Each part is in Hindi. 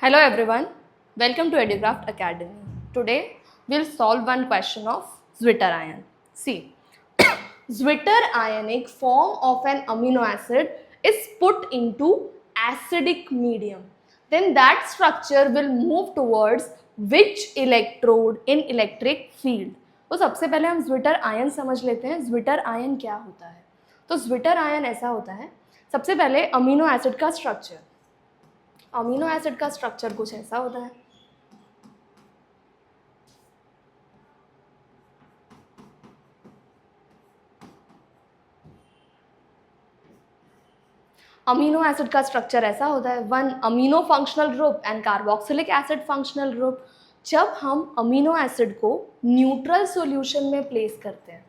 Hello everyone, welcome to Educraft Academy. Today we'll solve one question of Zwitter ion. See, Zwitter ionic form of an amino acid is put into acidic medium. Then that structure will move towards which electrode in electric field. तो सबसे पहले हम Zwitter ion समझ लेते हैं. Zwitter ion क्या होता है? तो Zwitter ion ऐसा होता है, सबसे पहले अमीनो एसिड का स्ट्रक्चर. अमीनो एसिड का स्ट्रक्चर कुछ ऐसा होता है. अमीनो एसिड का स्ट्रक्चर ऐसा होता है, one amino functional group and carboxylic acid functional group. जब हम अमीनो एसिड को न्यूट्रल सॉल्यूशन में प्लेस करते हैं,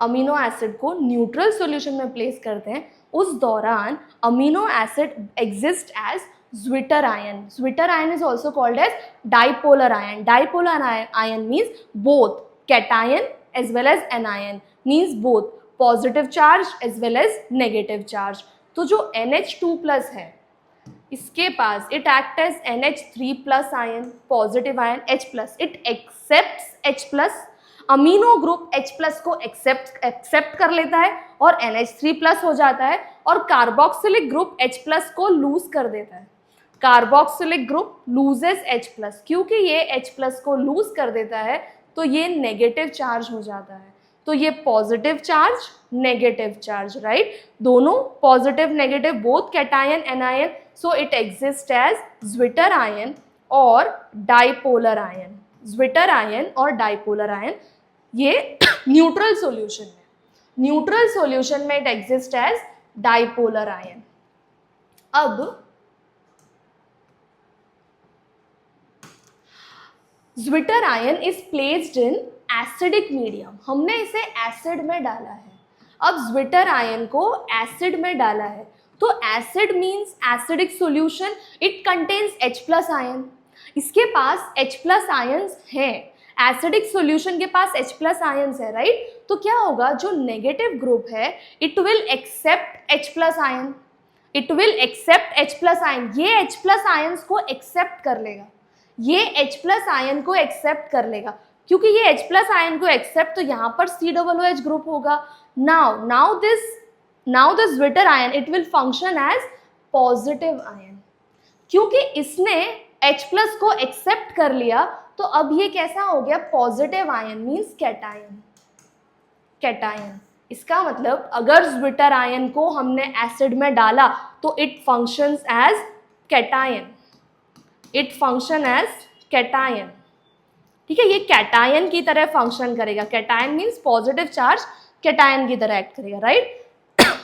अमीनो एसिड को न्यूट्रल सॉल्यूशन में प्लेस करते हैं, उस दौरान amino acid exist as Zwitter ion. Zwitter ion is also called as dipolar ion. Dipolar ion means both cation as well as anion, means both positive charge as well as negative charge. तो जो NH2 plus है, इसके पास it acts as NH3 plus ion, positive ion H plus. It accepts H plus. Amino group H plus को एक्सेप्ट कर लेता है और NH3 प्लस हो जाता है, और कार्बोक्सिलिक ग्रुप H प्लस को लूज कर देता है. Carboxylic group loses H plus. क्योंकि ये H प्लस को लूज कर देता है तो ये नेगेटिव चार्ज हो जाता है. तो ये positive charge, negative charge, right. दोनों positive negative, both cation anion. So it exist as Zwitter ion और डाइपोलर आयन. Zwitter आयन और डाइपोलर आयन ये न्यूट्रल सॉल्यूशन में, न्यूट्रल सॉल्यूशन में it exist as dipolar ion. अब Zwitter ion is placed in acidic medium. हमने इसे एसिड में डाला है. अब Zwitter आयन को एसिड में डाला है, तो acid means acidic solution, it contains H plus ion. इसके पास H प्लस आयन्स हैं, एसिडिक सॉल्यूशन के पास H प्लस आयन्स है, राइट. तो क्या होगा, जो नेगेटिव ग्रुप है it will accept H plus ion, it will accept H plus ion. ये H प्लस आयन्स को एक्सेप्ट कर लेगा, ये H प्लस आयन को एक्सेप्ट कर लेगा. क्योंकि ये H प्लस आयन को एक्सेप्ट, तो यहाँ पर COOH ग्रुप होगा. Now this Zwitter ion it will function as positive ion. क्योंकि इसने H प्लस को एक्सेप्ट कर लिया, तो अब ये कैसा हो गया, positive ion, means cation. Cation इसका मतलब अगर Zwitter आयन को हमने एसिड में डाला तो it functions as cation, it function as cation. ठीक है, ये कैटायन की तरह फंक्शन करेगा. Cation means positive charge, cation की तरह एक्ट करेगा, right.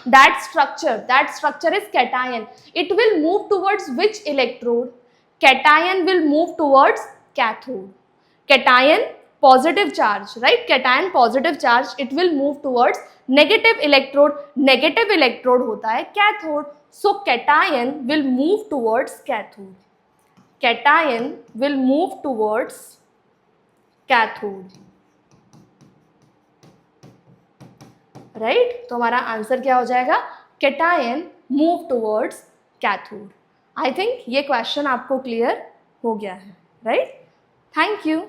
that structure is cation. It will move towards which electrode? Cation will move towards cathode. Cation positive charge, right? Cation positive charge, it will move towards negative electrode. Negative electrode होता है cathode. So cation will move towards cathode. Cation will move towards cathode. Right. तो हमारा आंसर क्या हो जाएगा, cation move towards cathode. I think ये क्वेश्चन आपको क्लियर हो गया है, राइट. Thank you.